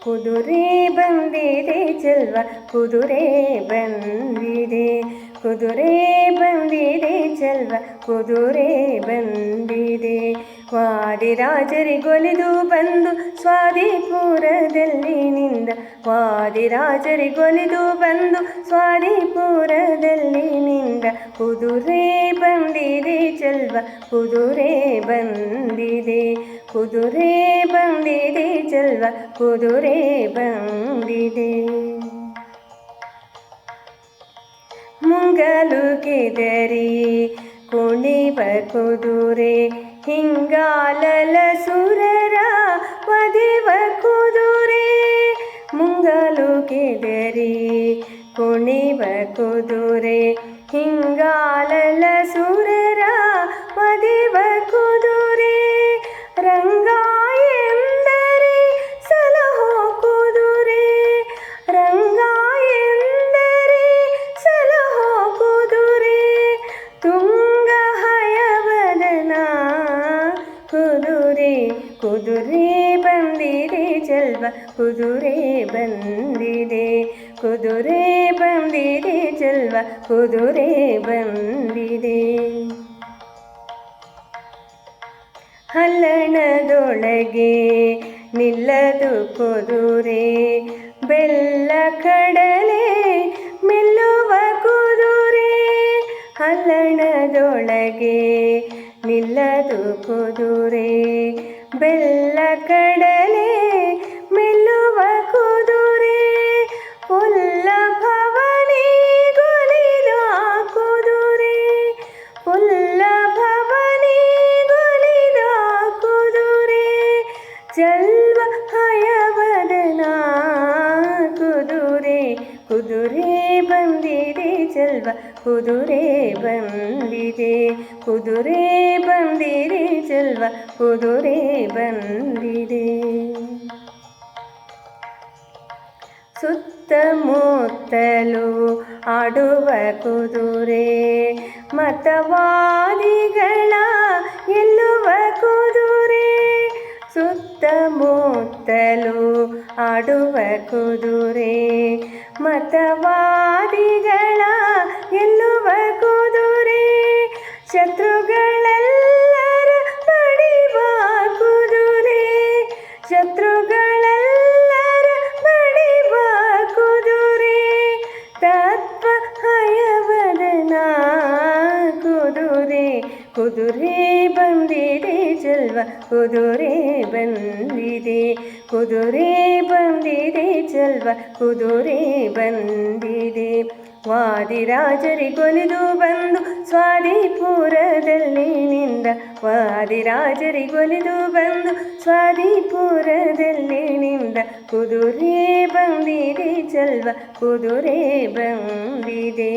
ಕುದುರೆ ಬಂದಿದೆ ಚೆಲ್ವ ಕುದುರೆ ಬಂದಿದೆ, ಕುದುರೆ ಬಂದಿದೆ ಚೆಲ್ವ ಕುದುರೆ ಬಂದಿದೆ. ವಾದಿರಾಜರಿಗೊಲಿದು ಬಂದು ಸ್ವಾದಿಪುರದಲ್ಲಿ ನಿಂದ, ವಾದಿರಾಜರಿಗೊಲಿದು ಬಂದು ಸ್ವಾದಿಪುರದಲ್ಲಿ ನಿಂದ. ಕುದುರೆ ಬಂದಿದೆ ಚೆಲ್ವ ಕುದುರೆ ಬಂದಿದೆ, ಕುದುರೆ ಬಂದಿದೆ ಚೆಲ್ವ ಕುದುರೆ ಬಂದಿದೆ. ಮುಂಗಲು ಕೆದರಿ ಕುಣಿವ ಕುದುರೆ, ಹಿಂಗಾಲಲ ಸುರರ ವಧಿವ ಕುದುರೆ. ಮುಂಗಲು ಕೆದರಿ ಕುಣಿವ ಕುದುರೆ, ಹಿಂಗಾಲಲ ಸುರರ ವಧಿವ ಕುದುರೆ. ರಂಗ ಎಂದರೆ ಸಲಹೋ ಕುದುರೆ, ರಂಗ ಎಂದರೆ ಸಲಹೋ ಕುದುರೆ. ತುಂಗ ಹಯವದನ ಕುದುರೆ, ಕುದುರೆ ಬಂದಿದೆ ಚೆಲ್ವ ಕುದುರೆ ಬಂದಿದೆ, ಕುದುರೆ ಬಂದಿದೆ ಚೆಲ್ವ ಕುದುರೆ ಬಂದಿದೆ. ಹಲ್ಲಣದೊಳಗೆ ನಿಲ್ಲದು ಕುದುರೆ, ಬೆಲ್ಲ ಕಡಲೆ ಮೆಲ್ಲುವ ಕುದುರೆ. ಹಲ್ಲಣದೊಳಗೆ ನಿಲ್ಲದು ಕುದುರೆ, ಬೆಲ್ಲ ಕಡಲೆ ಮೆಲ್ಲುವ ಕುದುರೆ. ಪುಲ್ಲಭವನಿ ಗೊಲಿದ ಕುದುರೆ, ಪುಲ್ಲಭವನಿ ಗೊಲಿದ ಕುದುರೆ. ಚೆಲ್ವ ಹಯವದನ ಕುದುರೆ, ಕುದುರೆ ಬಂದಿದೆ ಚೆಲ್ವ ಕುದುರೆ ಬಂದಿದೆ, ಕುದುರೆ ಬಂದಿದೆ ಚೆಲ್ವ ಕುದುರೆ ಬಂದಿದೆ. ಸುತ್ತಮುತ್ತಲು ಆಡುವ ಕುದುರೆ, ಮತವಾದಿಗಳ ಗೆಲ್ಲುವ ಕುದುರೆ. ಸುತ್ತಮುತ್ತಲು ಆಡುವ ಕುದುರೆ, ಮತವಾದಿಗಳ ಗೆಲ್ಲುವ ಕುದುರೆ. ಶತ್ರುಗಳೆಲ್ಲರ ಬಡಿವ ಕುದುರೆ, ಶತ್ರುಗಳೆಲ್ಲರ ಬಡಿವ ಕುದುರೆ. ತತ್ವ ಹಯವದನ ಕುದುರೆ, ಕುದುರೆ ಬಂದಿದೆ ಚೆಲ್ವ ಕುದುರೆ ಬಂದಿದೆ, ಕುದುರೆ ಬಂದಿದೆ ಚೆಲ್ವ ಕುದುರೆ ಬಂದಿದೆ. ವಾದಿರಾಜರಿಗೊಲಿದು ಬಂದು ಸ್ವಾದಿಪುರದಲ್ಲಿ ನಿಂದ, ವಾದಿರಾಜರಿಗೊಲಿದು ಬಂದು ಸ್ವಾದಿಪುರದಲ್ಲಿ ನಿಂದ. ಕುದುರೆ ಬಂದಿದೆ ಚೆಲ್ವ ಕುದುರೆ ಬಂದಿದೆ.